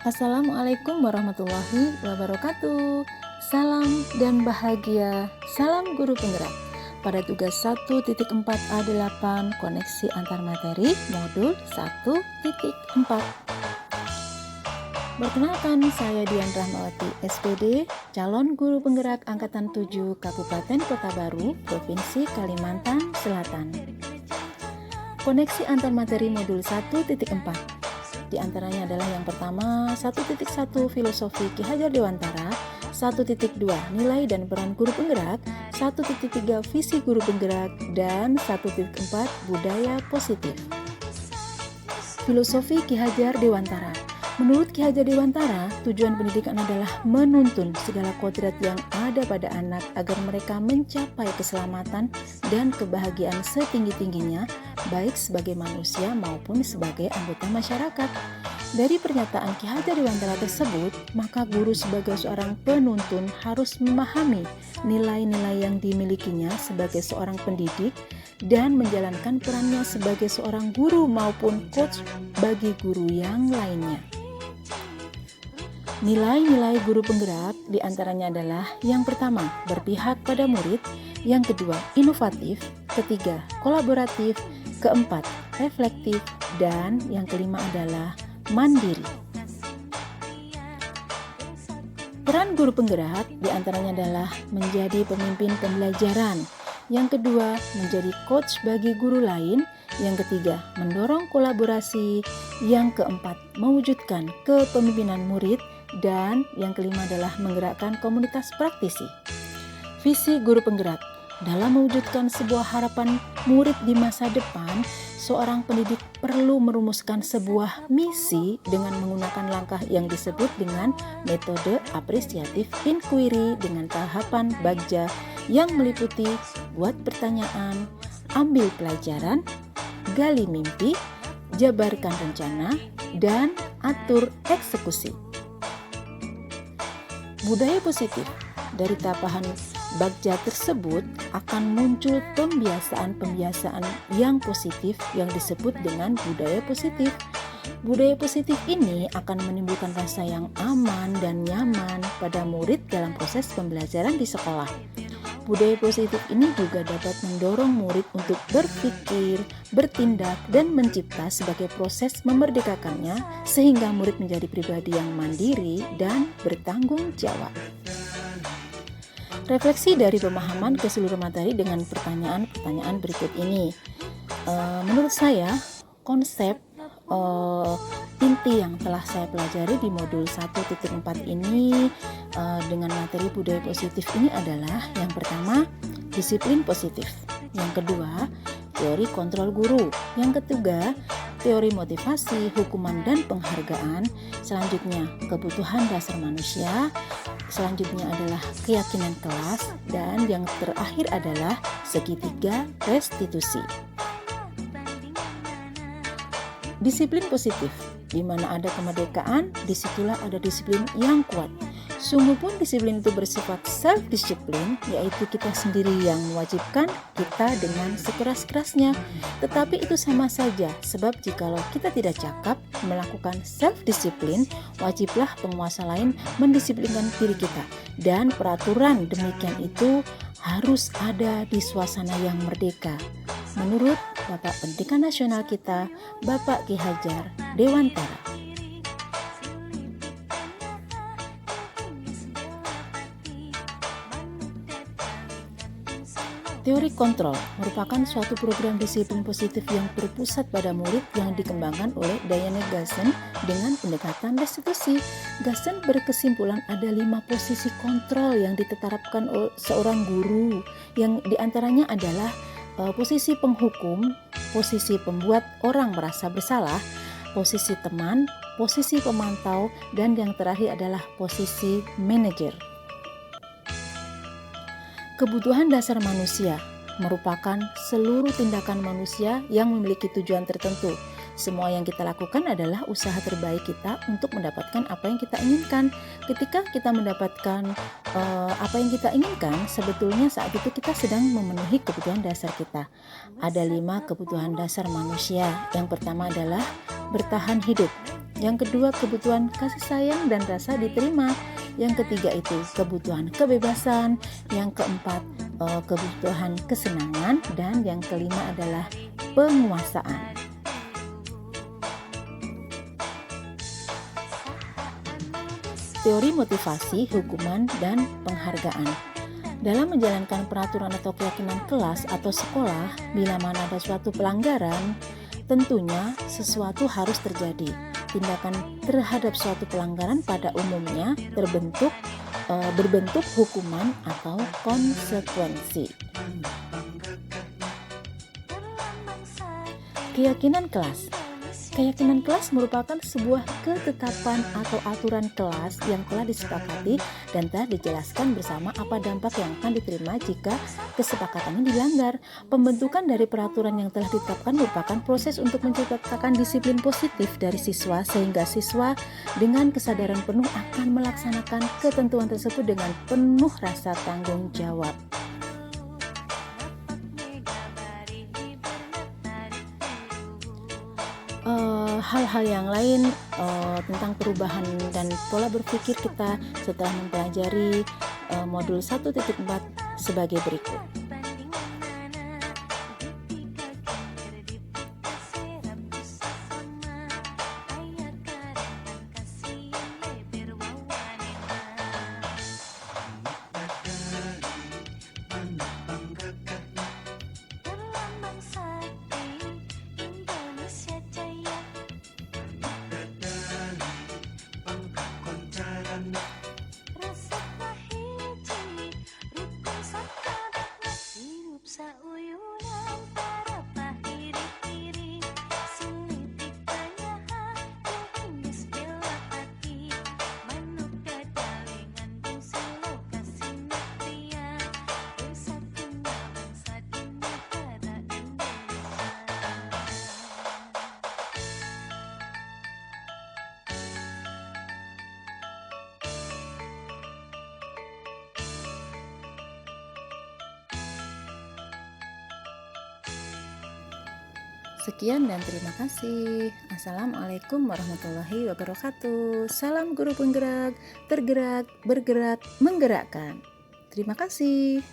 Assalamualaikum warahmatullahi wabarakatuh. Salam dan bahagia. Salam guru penggerak. Pada tugas 1.4A8 koneksi antar materi modul 1.4. Perkenalkan, saya Dian Rahmawati SPD, calon guru penggerak angkatan 7 Kabupaten Kota Baru, Provinsi Kalimantan Selatan. Koneksi antar materi modul 1.4. Di antaranya adalah yang pertama 1.1 Filosofi Ki Hajar Dewantara, 1.2 Nilai dan peran guru penggerak, 1.3 Visi guru penggerak, dan 1.4 Budaya positif. Filosofi Ki Hajar Dewantara. Menurut Ki Hajar Dewantara, tujuan pendidikan adalah menuntun segala kodrat yang ada pada anak agar mereka mencapai keselamatan dan kebahagiaan setinggi-tingginya, baik sebagai manusia maupun sebagai anggota masyarakat. Dari pernyataan Ki Hajar Dewantara tersebut, maka guru sebagai seorang penuntun harus memahami nilai-nilai yang dimilikinya sebagai seorang pendidik dan menjalankan perannya sebagai seorang guru maupun coach bagi guru yang lainnya. Nilai-nilai guru penggerak diantaranya adalah yang pertama, berpihak pada murid, yang kedua, inovatif, ketiga, kolaboratif, keempat, reflektif, dan yang kelima adalah mandiri. Peran guru penggerak diantaranya adalah menjadi pemimpin pembelajaran, yang kedua, menjadi coach bagi guru lain, yang ketiga, mendorong kolaborasi, yang keempat, mewujudkan kepemimpinan murid, dan yang kelima adalah menggerakkan komunitas praktisi. Visi guru penggerak. Dalam mewujudkan sebuah harapan murid di masa depan, seorang pendidik perlu merumuskan sebuah misi dengan menggunakan langkah yang disebut dengan metode apresiatif inquiry dengan tahapan bagja yang meliputi buat pertanyaan, ambil pelajaran, gali mimpi, jabarkan rencana, dan atur eksekusi. Budaya positif. Dari tahapan bagja tersebut akan muncul pembiasaan-pembiasaan yang positif yang disebut dengan budaya positif. Budaya positif ini akan menimbulkan rasa yang aman dan nyaman pada murid dalam proses pembelajaran di sekolah. Budaya positif ini juga dapat mendorong murid untuk berpikir, bertindak, dan mencipta sebagai proses memerdekakannya sehingga murid menjadi pribadi yang mandiri dan bertanggung jawab. Refleksi dari pemahaman keseluruhan materi dengan pertanyaan-pertanyaan berikut ini. Menurut saya, konsep inti yang telah saya pelajari di modul 1.4 ini dengan materi budaya positif ini adalah yang pertama, disiplin positif, yang kedua, teori kontrol guru, yang ketiga, teori motivasi, hukuman dan penghargaan, selanjutnya kebutuhan dasar manusia, selanjutnya adalah keyakinan kelas, dan yang terakhir adalah segitiga restitusi. Disiplin positif, di mana ada kemerdekaan, disitulah ada disiplin yang kuat. Sungguh pun disiplin itu bersifat self-disiplin, yaitu kita sendiri yang mewajibkan kita dengan sekeras-kerasnya. Tetapi itu sama saja, sebab jikalau kita tidak cakap melakukan self-disiplin, wajiblah penguasa lain mendisiplinkan diri kita. Dan peraturan demikian itu harus ada di suasana yang merdeka. Menurut Bapak Pendidikan Nasional kita, Bapak Ki Hajar Dewantara. Teori kontrol merupakan suatu program disiplin positif yang berpusat pada murid yang dikembangkan oleh Diane Gassen dengan pendekatan restitusi. Gassen berkesimpulan ada 5 posisi kontrol yang ditetapkan oleh seorang guru, yang diantaranya adalah posisi penghukum, posisi pembuat orang merasa bersalah, posisi teman, posisi pemantau, dan yang terakhir adalah posisi manajer. Kebutuhan dasar manusia merupakan seluruh tindakan manusia yang memiliki tujuan tertentu. Semua yang kita lakukan adalah usaha terbaik kita untuk mendapatkan apa yang kita inginkan. Ketika kita mendapatkan apa yang kita inginkan, sebetulnya saat itu kita sedang memenuhi kebutuhan dasar kita. Ada 5 kebutuhan dasar manusia. Yang pertama adalah bertahan hidup. Yang kedua, kebutuhan kasih sayang dan rasa diterima. Yang ketiga itu kebutuhan kebebasan. Yang keempat, kebutuhan kesenangan. Dan yang kelima adalah penguasaan. Teori motivasi, hukuman, dan penghargaan. Dalam menjalankan peraturan atau keyakinan kelas atau sekolah, bila mana ada suatu pelanggaran, tentunya sesuatu harus terjadi. Tindakan terhadap suatu pelanggaran pada umumnya berbentuk hukuman atau konsekuensi. Keyakinan kelas. Keyakinan kelas merupakan sebuah ketetapan atau aturan kelas yang telah disepakati dan telah dijelaskan bersama apa dampak yang akan diterima jika kesepakatannya dilanggar. Pembentukan dari peraturan yang telah ditetapkan merupakan proses untuk menciptakan disiplin positif dari siswa sehingga siswa dengan kesadaran penuh akan melaksanakan ketentuan tersebut dengan penuh rasa tanggung jawab. Hal-hal yang lain tentang perubahan dan pola berpikir kita setelah mempelajari modul 1.4 sebagai berikut. Sekian dan terima kasih. Assalamualaikum warahmatullahi wabarakatuh. Salam guru penggerak, tergerak, bergerak, menggerakkan. Terima kasih.